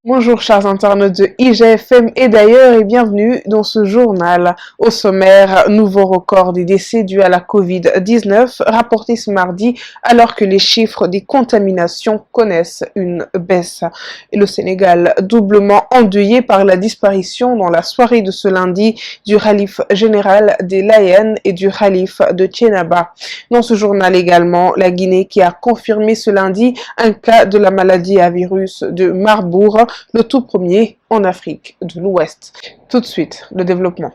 Bonjour chers internautes de IGFM et d'ailleurs et bienvenue dans ce journal. Au sommaire, nouveau record des décès dus à la Covid-19 rapporté ce mardi alors que les chiffres des contaminations connaissent une baisse. Et le Sénégal doublement endeuillé par la disparition dans la soirée de ce lundi du khalife général des Layènes et du khalife de Thiénaba. Dans ce journal également, la Guinée qui a confirmé ce lundi un cas de la maladie à virus de Marbourg, le tout premier en Afrique de l'Ouest. Tout de suite, le développement.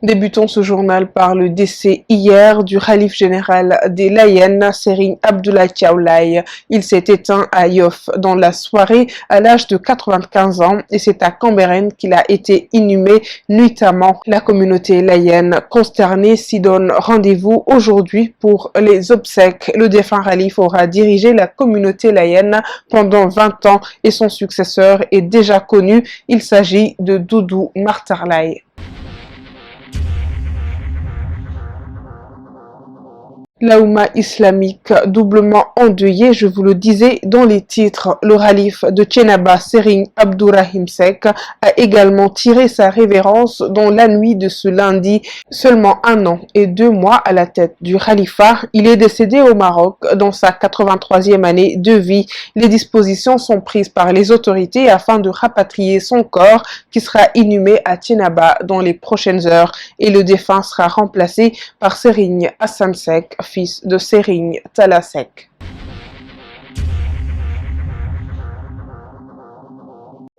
Débutons ce journal par le décès hier du khalife général des Layènes, Serigne Abdoulaye Thiaw Laye. Il s'est éteint à Yoff dans la soirée à l'âge de 95 ans et c'est à Cambérène qu'il a été inhumé nuitamment. La communauté layène consternée s'y donne rendez-vous aujourd'hui pour les obsèques. Le défunt khalife aura dirigé la communauté layène pendant 20 ans et son successeur est déjà connu. Il s'agit de Doudou Martar Laye. La Oumma islamique doublement endeuillée, je vous le disais dans les titres, le khalife de Thiénaba, Serigne Abdourahim Seck, a également tiré sa révérence dans la nuit de ce lundi. Seulement 1 an et 2 mois à la tête du khalifa, il est décédé au Maroc dans sa 83e année de vie. Les dispositions sont prises par les autorités afin de rapatrier son corps qui sera inhumé à Thiénaba dans les prochaines heures et le défunt sera remplacé par Serigne Hassan Seck, fils de Serigne Talla Seck.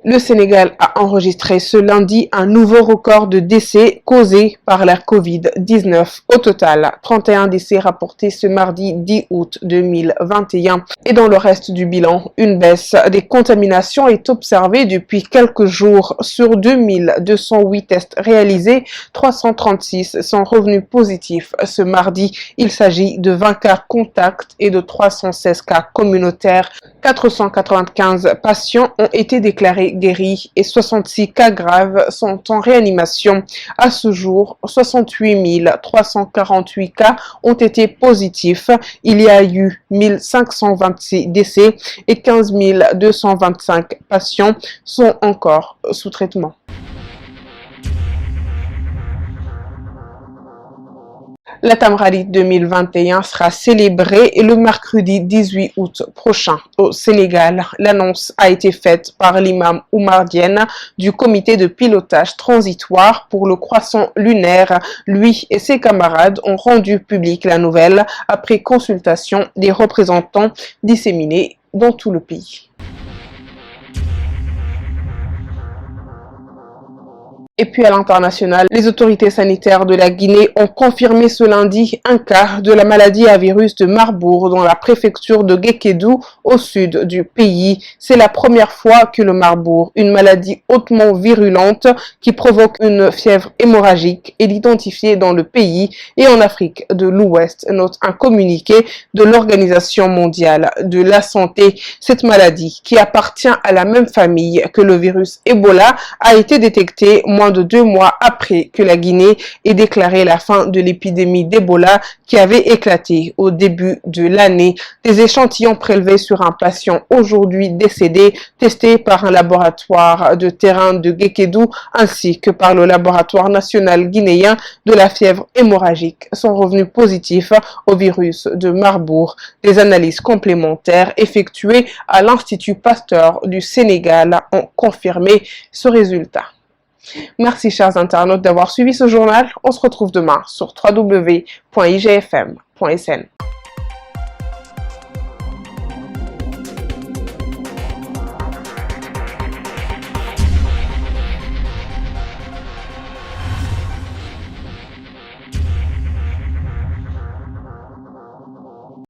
Le Sénégal a enregistré ce lundi un nouveau record de décès causés par la Covid-19. Au total, 31 décès rapportés ce mardi 10 août 2021. Et dans le reste du bilan, une baisse des contaminations est observée depuis quelques jours. Sur 2208 tests réalisés, 336 sont revenus positifs ce mardi. Il s'agit de 20 cas contacts et de 316 cas communautaires. 495 patients ont été déclarés guéris et 66 cas graves sont en réanimation. À ce jour, 68 348 cas ont été positifs. Il y a eu 1526 décès et 15 225 patients sont encore sous traitement. La Tamkharit 2021 sera célébrée le mercredi 18 août prochain au Sénégal. L'annonce a été faite par l'imam Oumar Diène du comité de pilotage transitoire pour le croissant lunaire. Lui et ses camarades ont rendu publique la nouvelle après consultation des représentants disséminés dans tout le pays. Et puis à l'international, les autorités sanitaires de la Guinée ont confirmé ce lundi un cas de la maladie à virus de Marbourg dans la préfecture de Guékédou au sud du pays. C'est la première fois que le Marbourg, une maladie hautement virulente qui provoque une fièvre hémorragique, est identifiée dans le pays et en Afrique de l'Ouest, note un communiqué de l'Organisation mondiale de la santé. Cette maladie, qui appartient à la même famille que le virus Ebola, a été détectée moins de 2 mois après que la Guinée ait déclaré la fin de l'épidémie d'Ebola qui avait éclaté au début de l'année. Des échantillons prélevés sur un patient aujourd'hui décédé, testés par un laboratoire de terrain de Guékédou ainsi que par le laboratoire national guinéen de la fièvre hémorragique, sont revenus positifs au virus de Marbourg. Des analyses complémentaires effectuées à l'Institut Pasteur du Sénégal ont confirmé ce résultat. Merci chers internautes d'avoir suivi ce journal. On se retrouve demain sur www.igfm.sn.